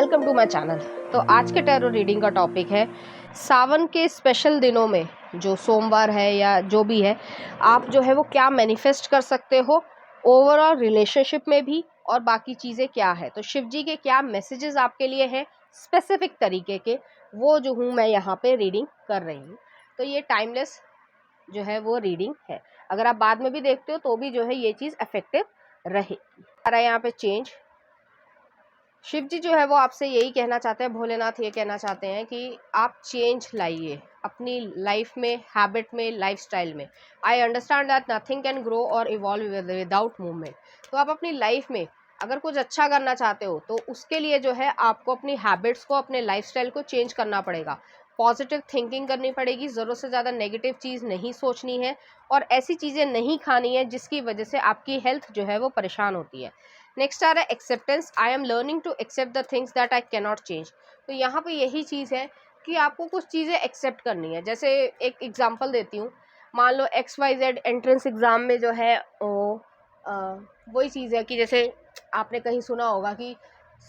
Welcome to my channel. तो आज के टैरो रीडिंग का टॉपिक है सावन के स्पेशल दिनों में, जो सोमवार है या जो भी है, आप जो है वो क्या मैनिफेस्ट कर सकते हो ओवरऑल रिलेशनशिप में भी, और बाकी चीज़ें क्या है। तो शिव जी के क्या मैसेजेस आपके लिए हैं स्पेसिफिक तरीके के, वो जो हूँ मैं यहाँ पे रीडिंग कर रही हूँ। तो ये टाइमलेस जो है वो रीडिंग है, अगर आप बाद में भी देखते हो तो भी जो है ये चीज़ इफेक्टिव रहेगी। अरे यहाँ पे चेंज, शिव जी जो है वो आपसे यही कहना चाहते हैं, भोलेनाथ ये कहना चाहते हैं कि आप चेंज लाइए अपनी लाइफ में, हैबिट में, लाइफस्टाइल में। I understand that nothing can grow और इवॉल्व विदाउट मूवमेंट। तो आप अपनी लाइफ में अगर कुछ अच्छा करना चाहते हो तो उसके लिए जो है आपको अपनी हैबिट्स को, अपने लाइफस्टाइल को चेंज करना पड़ेगा। पॉजिटिव थिंकिंग करनी पड़ेगी, ज़रूरत से ज़्यादा नेगेटिव चीज़ नहीं सोचनी है, और ऐसी चीज़ें नहीं खानी है जिसकी वजह से आपकी हेल्थ जो है वो परेशान होती है। नेक्स्ट आ रहा है acceptance. I am learning to accept the things that I can not change. तो यहाँ पे यही चीज़ है कि आपको कुछ चीज़ें एक्सेप्ट करनी है। जैसे एक एग्जांपल देती हूँ, मान लो XYZ एंट्रेंस एग्ज़ाम में जो है वही चीज़ है कि जैसे आपने कहीं सुना होगा कि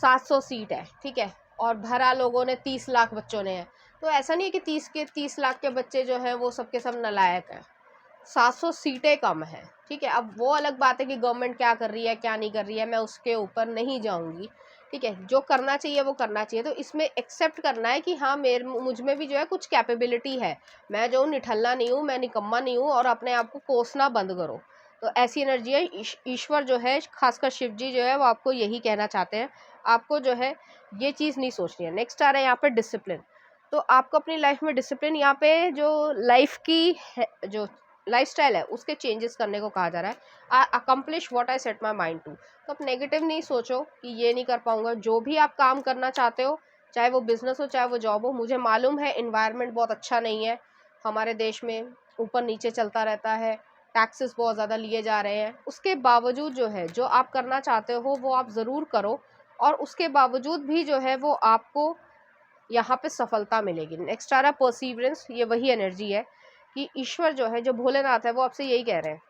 700 सीट है, ठीक है, और भरा लोगों ने 30 लाख बच्चों ने है। तो ऐसा नहीं है कि 30 लाख के बच्चे जो हैं वो सबके सब नालायक हैं। 700 सीटें कम है, ठीक है। अब वो अलग बात है कि गवर्नमेंट क्या कर रही है क्या नहीं कर रही है, मैं उसके ऊपर नहीं जाऊंगी, ठीक है। जो करना चाहिए वो करना चाहिए। तो इसमें एक्सेप्ट करना है कि हाँ, मुझ में भी जो है कुछ कैपेबिलिटी है, मैं जो निठल्ला नहीं हूँ, मैं निकम्मा नहीं हूँ, और अपने आप को कोसना बंद करो। तो ऐसी एनर्जी है। ईश्वर जो है, खासकर शिव जी जो है वो आपको यही कहना चाहते हैं, आपको जो है ये चीज़ नहीं सोचनी है। नेक्स्ट आ रहा है यहाँ पे डिसिप्लिन। तो आपको अपनी लाइफ में डिसिप्लिन, यहाँ पे जो लाइफ की जो लाइफस्टाइल है उसके चेंजेस करने को कहा जा रहा है। I accomplish what I set my mind to. तो आप नेगेटिव नहीं सोचो कि ये नहीं कर पाऊंगा। जो भी आप काम करना चाहते हो, चाहे वो बिजनेस हो चाहे वो जॉब हो, मुझे मालूम है इन्वायरमेंट बहुत अच्छा नहीं है हमारे देश में, ऊपर नीचे चलता रहता है, टैक्सेस बहुत ज़्यादा लिए जा रहे हैं, उसके बावजूद जो है जो आप करना चाहते हो वो आप ज़रूर करो, और उसके बावजूद भी जो है वो आपको यहाँ पे सफलता मिलेगी। नेक्स्ट आ रहा परसीवरेंस। ये वही एनर्जी है कि ईश्वर जो है, जो भोलेनाथ है, वो आपसे यही कह रहे हैं,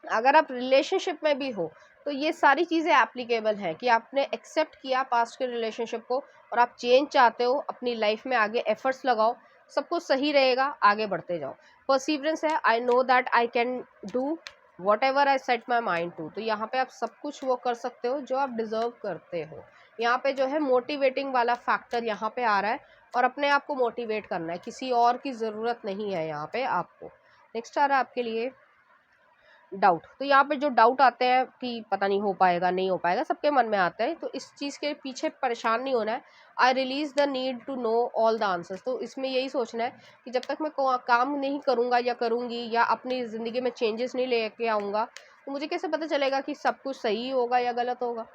अगर आप रिलेशनशिप में भी हो तो ये सारी चीज़ें एप्लीकेबल हैं कि आपने एक्सेप्ट किया पास्ट के रिलेशनशिप को, और आप चेंज चाहते हो अपनी लाइफ में, आगे एफर्ट्स लगाओ, सब कुछ सही रहेगा, आगे बढ़ते जाओ। परसीवरेंस है, I know that I can do whatever I set my mind to. तो यहाँ पे आप सब कुछ वो कर सकते हो जो आप डिजर्व करते हो। यहाँ पे जो है मोटिवेटिंग वाला फैक्टर यहाँ पे आ रहा है, और अपने आप को मोटिवेट करना है, किसी और की ज़रूरत नहीं है यहाँ पे आपको। नेक्स्ट आ रहा है आपके लिए डाउट। तो यहाँ पे जो डाउट आते हैं कि पता नहीं हो पाएगा नहीं हो पाएगा, सबके मन में आता है, तो इस चीज़ के पीछे परेशान नहीं होना है। I release the need to know all the answers. तो इसमें यही सोचना है कि जब तक मैं काम नहीं करूँगा या करूँगी, या अपनी ज़िंदगी में चेंजेस नहीं लेके आऊँगा, तो मुझे कैसे पता चलेगा कि सब कुछ सही होगा या गलत होगा।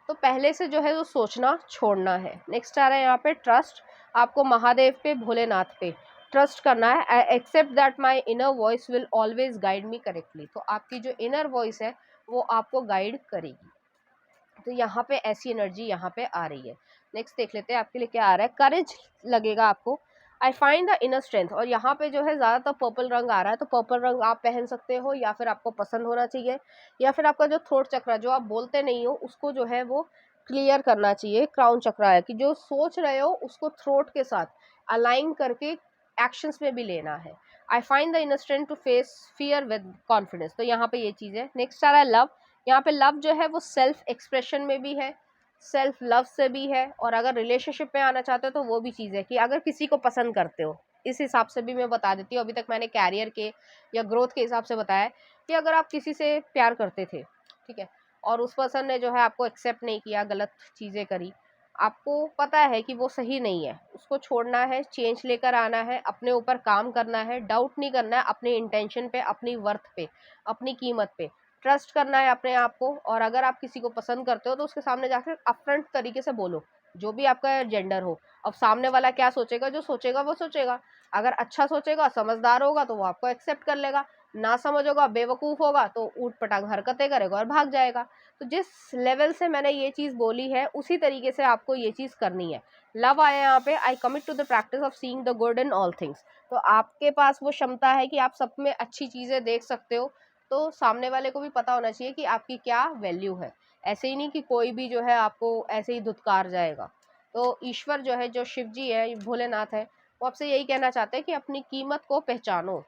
तो पहले से जो है वो सोचना छोड़ना है। नेक्स्ट आ रहा है यहाँ पे ट्रस्ट। आपको महादेव पे, भोलेनाथ पे ट्रस्ट करना है। I accept that my inner voice will always guide me correctly. तो आपकी जो इनर वॉइस है वो आपको गाइड करेगी। तो यहाँ पे ऐसी एनर्जी यहाँ पे आ रही है। नेक्स्ट देख लेते हैं आपके लिए क्या आ रहा है। करेज लगेगा आपको। आई फाइंड द इनर स्ट्रेंथ। और यहाँ पे जो है ज़्यादातर पर्पल रंग आ रहा है, तो पर्पल रंग आप पहन सकते हो, या फिर आपको पसंद होना चाहिए, या फिर आपका जो थ्रोट चक्र जो आप बोलते नहीं हो उसको जो है वो क्लियर करना चाहिए। क्राउन चक्र है कि जो सोच रहे हो उसको थ्रोट के साथ अलाइन करके एक्शंस में भी लेना है। I find the inner strength to face fear with confidence. तो यहाँ पे ये चीज़ है। नेक्स्ट आ रहा है लव। यहाँ पे लव जो है वो सेल्फ एक्सप्रेशन में भी है, सेल्फ लव से भी है, और अगर रिलेशनशिप में आना चाहते हो तो वो भी चीज़ है कि अगर किसी को पसंद करते हो, इस हिसाब से भी मैं बता देती हूँ। अभी तक मैंने कैरियर के या ग्रोथ के हिसाब से बताया कि अगर आप किसी से प्यार करते थे, ठीक है, और उस पर्सन ने जो है आपको एक्सेप्ट नहीं किया, गलत चीज़ें करी, आपको पता है कि वो सही नहीं है, उसको छोड़ना है, चेंज लेकर आना है, अपने ऊपर काम करना है, डाउट नहीं करना है अपने इंटेंशन पे, अपनी वर्थ पे, अपनी कीमत पे ट्रस्ट करना है अपने आप को। और अगर आप किसी को पसंद करते हो तो उसके सामने जाकर अपफ्रंट तरीके से बोलो, जो भी आपका जेंडर हो। अब सामने वाला क्या सोचेगा, जो सोचेगा वो सोचेगा। अगर अच्छा सोचेगा, समझदार होगा तो वो आपको एक्सेप्ट कर लेगा, ना समझ होगा, बेवकूफ़ होगा तो ऊट पटांग हरकतें करेगा और भाग जाएगा। तो जिस लेवल से मैंने ये चीज़ बोली है उसी तरीके से आपको ये चीज़ करनी है। लव आया यहाँ पे। I commit to the practice of seeing the good in all things. तो आपके पास वो क्षमता है कि आप सब में अच्छी चीज़ें देख सकते हो, तो सामने वाले को भी पता होना चाहिए कि आपकी क्या वैल्यू है। ऐसे ही नहीं कि कोई भी जो है आपको ऐसे ही धुतकार जाएगा। तो ईश्वर जो है, जो शिव जी है, भोलेनाथ है, वो आपसे यही कहना चाहते हैं कि अपनी कीमत को पहचानो।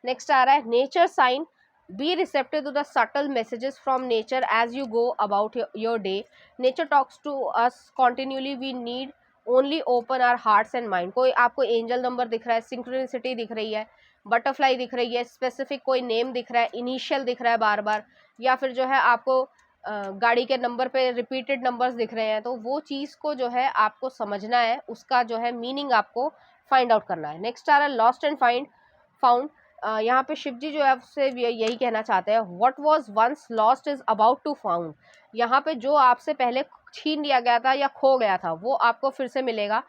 नेक्स्ट आ रहा है nature sign, be receptive to the subtle messages from nature as you go about your day. Nature talks to us continuously, we need only open our hearts and mind. कोई आपको एंजल नंबर दिख रहा है, synchronicity दिख रही है, butterfly दिख रही है, स्पेसिफिक कोई नेम दिख रहा है, इनिशियल दिख रहा है बार बार, या फिर जो है आपको गाड़ी के नंबर पे रिपीटेड नंबर्स दिख रहे हैं, तो वो चीज़ को जो है आपको समझना है, उसका जो है मीनिंग आपको फाइंड आउट करना है। नेक्स्ट आ रहा है लॉस्ट एंड फाइंड फाउंड। यहाँ पे शिव जी जो है आपसे यही कहना चाहते हैं, what was once lost is about to found. यहाँ पे जो आपसे पहले छीन लिया गया था या खो गया था, वो आपको फिर से मिलेगा।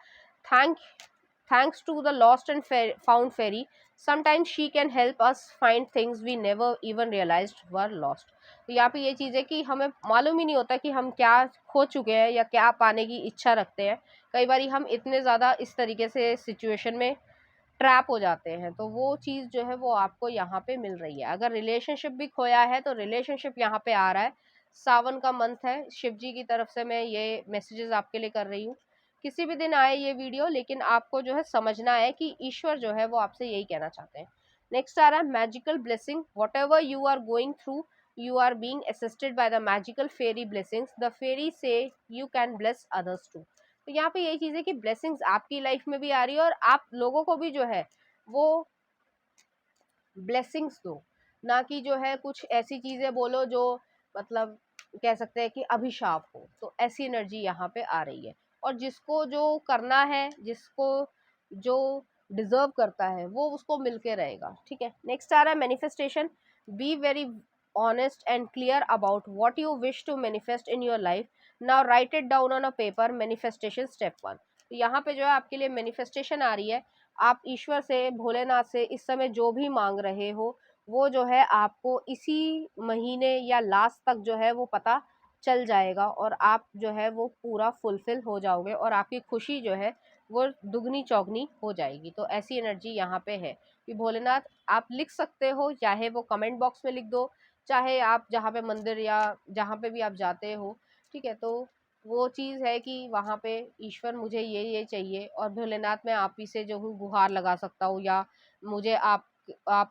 Thanks to the lost and found fairy, sometimes she can help us find things we never even realised were lost. तो यहाँ पे ये चीज़ है कि हमें मालूम ही नहीं होता कि हम क्या खो चुके हैं या क्या पाने की इच्छा रखते हैं। कई बार हम इतने ज़्यादा इस तरीके से सिचुएशन में ट्रैप हो जाते हैं, तो वो चीज़ जो है वो आपको यहाँ पे मिल रही है। अगर रिलेशनशिप भी खोया है तो रिलेशनशिप यहाँ पे आ रहा है। सावन का मंथ है, शिव जी की तरफ से मैं ये मैसेजेस आपके लिए कर रही हूँ। किसी भी दिन आए ये वीडियो, लेकिन आपको जो है समझना है कि ईश्वर जो है वो आपसे यही कहना चाहते हैं। नेक्स्ट आ रहा है magical blessing, whatever you are going through you are being assisted by the magical fairy blessings, the fairy so you can bless others too. तो यहाँ पे यही चीज़ है कि ब्लेसिंग्स आपकी लाइफ में भी आ रही है और आप लोगों को भी जो है वो ब्लेसिंग्स दो, ना कि जो है कुछ ऐसी चीज़ें बोलो जो मतलब कह सकते हैं कि अभिशाप हो। तो ऐसी एनर्जी यहाँ पे आ रही है, और जिसको जो करना है, जिसको जो डिजर्व करता है, वो उसको मिलके रहेगा। ठीक है, नेक्स्ट आ रहा है manifestation, be very honest and clear about what you wish to manifest in your life. Now write it down on a paper. Manifestation step 1। तो यहाँ पे जो है आपके लिए मैनिफेस्टेशन आ रही है। आप ईश्वर से, भोलेनाथ से इस समय जो भी मांग रहे हो, वो जो है आपको इसी महीने या लास्ट तक जो है वो पता चल जाएगा, और आप जो है वो पूरा फुलफिल हो जाओगे, और आपकी खुशी जो है वो दुगनी चौगनी हो जाएगी। तो ऐसी एनर्जी यहाँ पे है कि भोलेनाथ, आप लिख सकते हो, चाहे वो कमेंट बॉक्स में लिख दो, चाहे आप जहाँ पे मंदिर या जहाँ पे भी आप जाते हो। ठीक है, तो वो चीज़ है कि वहाँ पे ईश्वर मुझे ये चाहिए, और भोलेनाथ मैं आप ही से जो हूँ गुहार लगा सकता हूँ, या मुझे आप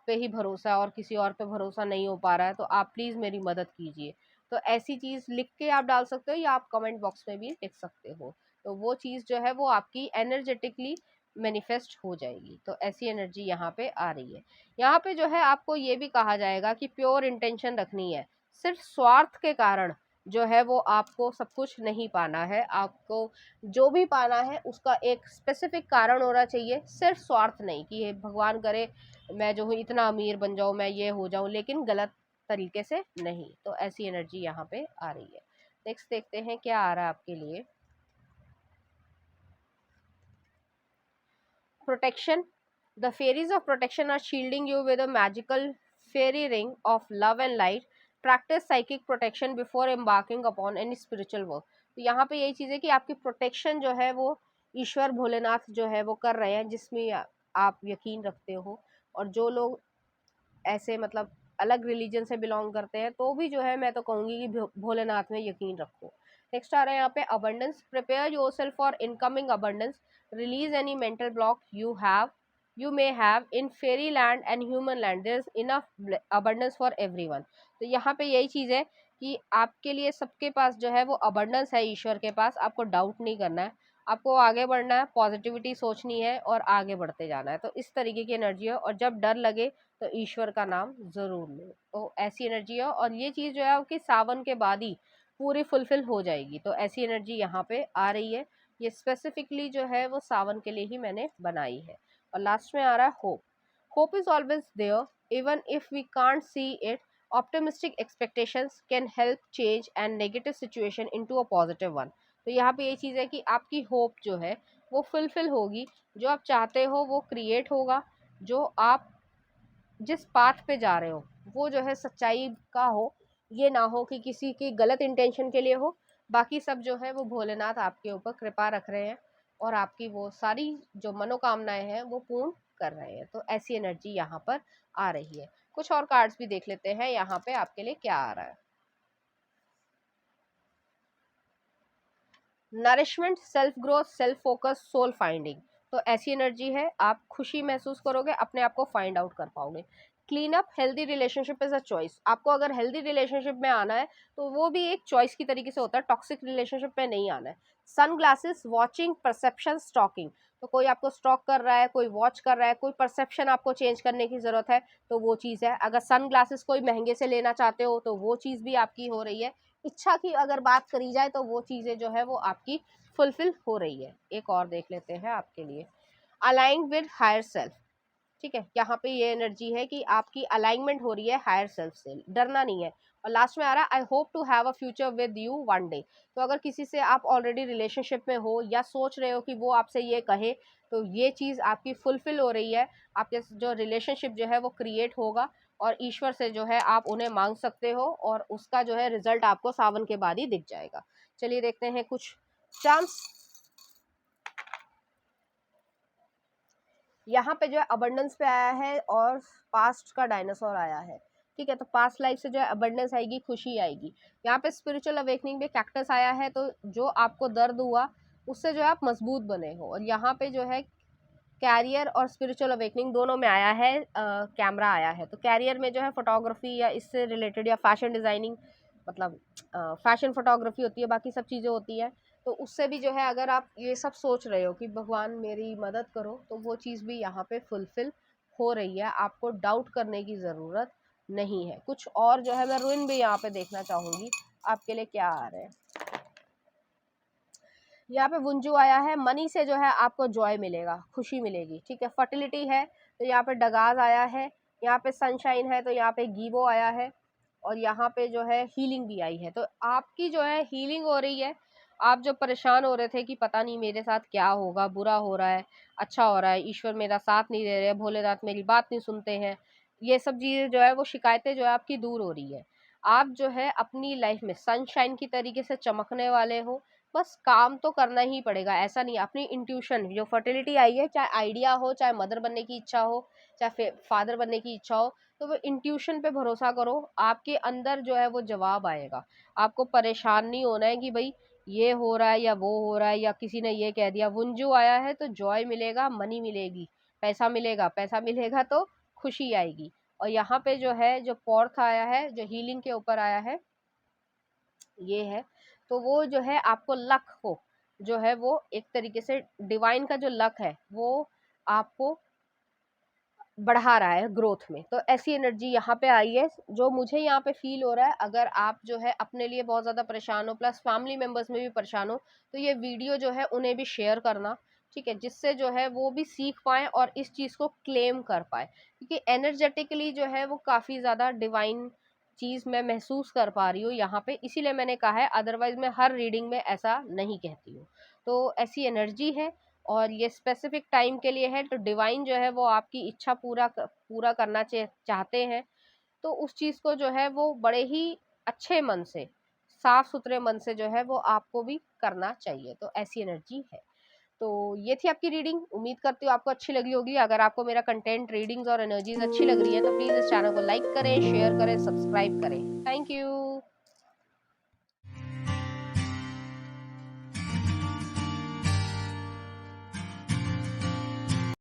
पे ही भरोसा है और किसी और पे भरोसा नहीं हो पा रहा है, तो आप प्लीज़ मेरी मदद कीजिए। तो ऐसी चीज़ लिख के आप डाल सकते हो, या आप कमेंट बॉक्स में भी लिख सकते हो। तो वो चीज़ जो है वो आपकी एनर्जेटिकली मैनिफेस्ट हो जाएगी। तो ऐसी एनर्जी यहाँ पे आ रही है। यहाँ पे जो है आपको ये भी कहा जाएगा कि प्योर इंटेंशन रखनी है। सिर्फ स्वार्थ के कारण जो है वो आपको सब कुछ नहीं पाना है। आपको जो भी पाना है उसका एक स्पेसिफिक कारण होना चाहिए, सिर्फ स्वार्थ नहीं कि ये भगवान करे मैं जो हूँ इतना अमीर बन जाऊँ, मैं ये हो जाऊँ, लेकिन गलत तरीके से नहीं। तो ऐसी एनर्जी यहाँ पे आ रही है। नेक्स्ट देखते हैं क्या आ रहा है आपके लिए। Protection. The fairies of protection are shielding you with a magical fairy ring of love and light. Practice psychic protection before embarking upon any spiritual work. तो यहाँ पे यही चीज़ है कि आपकी प्रोटेक्शन जो है वो ईश्वर भोलेनाथ जो है वो कर रहे हैं, जिसमें आप यकीन रखते हो। और जो लोग ऐसे मतलब अलग रिलीजन से बिलोंग करते हैं, तो भी जो है मैं तो कहूँगी कि भोलेनाथ में यकीन रखो। नेक्स्ट आ रहा है यहाँ पे abundance, prepare yourself for incoming abundance, release any mental block you may have in fairy land and human land, there is enough abundance for everyone. तो यहाँ पे यही चीज़ है कि आपके लिए सबके पास जो है वो अबंडेंस है ईश्वर के पास। आपको डाउट नहीं करना है, आपको आगे बढ़ना है, पॉजिटिविटी सोचनी है और आगे बढ़ते जाना है। तो इस तरीके की एनर्जी है, और जब डर लगे तो ईश्वर का नाम ज़रूर लो। तो ऐसी एनर्जी है, और ये चीज़ जो है आपकी सावन के बाद ही पूरी फुलफिल हो जाएगी। तो ऐसी एनर्जी यहाँ पे आ रही है। ये स्पेसिफिकली जो है वो सावन के लिए ही मैंने बनाई है। और लास्ट में आ रहा है hope. Hope is always there even if we can't see it. Optimistic expectations can help change and negative situation into a positive one. तो यहाँ पे ये चीज़ है कि आपकी होप जो है वो फुलफिल होगी, जो आप चाहते हो वो क्रिएट होगा, जो आप जिस पाथ पे जा रहे हो वो जो है सच्चाई का हो, ये ना हो कि किसी की गलत इंटेंशन के लिए हो। बाकी सब जो है वो भोलेनाथ आपके ऊपर कृपा रख रहे हैं, और आपकी वो सारी जो मनोकामनाएं हैं वो पूर्ण कर रहे हैं। तो ऐसी एनर्जी यहाँ पर आ रही है। कुछ और कार्ड्स भी देख लेते हैं यहाँ पे आपके लिए क्या आ रहा है। Nourishment, self growth, self focus, soul finding. तो ऐसी एनर्जी है, आप खुशी महसूस करोगे, अपने आप को फाइंड आउट कर पाओगे। Clean up, healthy relationship is a choice. आपको अगर हेल्दी रिलेशनशिप में आना है तो वो भी एक चॉइस की तरीके से होता है, टॉक्सिक रिलेशनशिप में नहीं आना है। Sunglasses, watching, perception, stalking. तो कोई आपको स्टॉक कर रहा है, कोई वॉच कर रहा है, कोई परसेप्शन आपको चेंज करने की जरूरत है, तो वो चीज़ है। अगर सन ग्लासेस कोई महंगे से लेना चाहते हो तो वो चीज़ भी आपकी हो रही है। इच्छा की अगर बात करी जाए तो वो चीज़ें जो है वो आपकी फुलफिल हो रही है। एक और देख लेते हैं आपके लिए, अलाइंग विद हायर सेल्फ। ठीक है, यहाँ पे ये एनर्जी है कि आपकी अलाइनमेंट हो रही है हायर सेल्फ से, डरना नहीं है। और लास्ट में आ रहा है, I hope to have a future with you one day. तो अगर किसी से आप ऑलरेडी रिलेशनशिप में हो या सोच रहे हो कि वो आपसे ये कहे, तो ये चीज़ आपकी फुलफिल हो रही है। आपके जो रिलेशनशिप जो है वो क्रिएट होगा और ईश्वर से जो है आप उन्हें मांग सकते हो और उसका जो है रिजल्ट आपको सावन के बाद ही दिख जाएगा। चलिए देखते हैं कुछ चांस। यहाँ पे जो है अबंडेंस पे आया है और पास्ट का डायनासोर आया है। ठीक है, तो पास्ट लाइफ से जो है अबंडेंस आएगी, खुशी आएगी। यहाँ पे स्पिरिचुअल अवेकनिंग में कैक्टस आया है, तो जो आपको दर्द हुआ उससे जो है आप मजबूत बने हो। और यहाँ पे जो है कैरियर और स्पिरिचुअल अवेकनिंग दोनों में आया है, कैमरा आया है। तो कैरियर में जो है फोटोग्राफी या इससे रिलेटेड या फैशन डिज़ाइनिंग, मतलब फैशन फोटोग्राफी होती है, बाकी सब चीज़ें होती है। तो उससे भी जो है अगर आप ये सब सोच रहे हो कि भगवान मेरी मदद करो, तो वो चीज़ भी यहाँ पे फुलफिल हो रही है। आपको डाउट करने की ज़रूरत नहीं है। कुछ और जो है मैं रुइन भी यहाँ पे देखना चाहूँगी आपके लिए क्या आ रहे हैं। यहाँ पे वुंजू आया है, मनी से जो है आपको जॉय मिलेगा, खुशी मिलेगी। ठीक है, फर्टिलिटी है तो यहाँ पे डगाज आया है, यहाँ पे सनशाइन है तो यहाँ पे गीवो आया है, और यहाँ पे जो है हीलिंग भी आई है। तो आपकी जो है हीलिंग हो रही है। आप जो परेशान हो रहे थे कि पता नहीं मेरे साथ क्या होगा, बुरा हो रहा है, अच्छा हो रहा है, ईश्वर मेरा साथ नहीं दे रहे, भोलेनाथ मेरी बात नहीं सुनते हैं, ये सब चीज़ें जो है वो शिकायतें जो है आपकी दूर हो रही है। आप जो है अपनी लाइफ में सनशाइन की तरीके से चमकने वाले हो। बस काम तो करना ही पड़ेगा, ऐसा नहीं। अपनी इंट्यूशन, जो फर्टिलिटी आई है, चाहे आइडिया हो, चाहे मदर बनने की इच्छा हो, चाहे फादर बनने की इच्छा हो, तो वो इंट्यूशन पे भरोसा करो, आपके अंदर जो है वो जवाब आएगा। आपको परेशान नहीं होना है कि भाई ये हो रहा है या वो हो रहा है या किसी ने ये कह दिया। वुंजू आया है तो जॉय मिलेगा, मनी मिलेगी, पैसा मिलेगा, पैसा मिलेगा तो खुशी आएगी। और यहाँ पे जो है जो फोर्थ आया है, जो हीलिंग के ऊपर आया है, ये है। तो वो जो है आपको लक हो, जो है वो एक तरीके से डिवाइन का जो लक है वो आपको बढ़ा रहा है ग्रोथ में। तो ऐसी एनर्जी यहाँ पे आई है जो मुझे यहाँ पे फील हो रहा है। अगर आप जो है अपने लिए बहुत ज़्यादा परेशान हो, प्लस फैमिली मेम्बर्स में भी परेशान हो, तो ये वीडियो जो है उन्हें भी शेयर करना। ठीक है, जिससे जो है वो भी सीख पाए और इस चीज़ को क्लेम कर पाए, क्योंकि एनर्जेटिकली जो है वो काफ़ी ज़्यादा डिवाइन चीज़ मैं महसूस कर पा रही हूँ यहाँ पे, इसीलिए मैंने कहा है। अदरवाइज मैं हर रीडिंग में ऐसा नहीं कहती हूँ। तो ऐसी एनर्जी है और ये स्पेसिफिक टाइम के लिए है। तो डिवाइन जो है वो आपकी इच्छा पूरा करना चाहते हैं। तो उस चीज़ को जो है वो बड़े ही अच्छे मन से, साफ सुथरे मन से जो है वो आपको भी करना चाहिए। तो ऐसी एनर्जी है। तो ये थी आपकी रीडिंग, उम्मीद करती हूँ आपको अच्छी लगी होगी। अगर आपको मेरा कंटेंट, रीडिंग्स और एनर्जीज अच्छी लग रही है तो प्लीज़ इस चैनल को लाइक करें, शेयर करें, सब्सक्राइब करें। Thank you.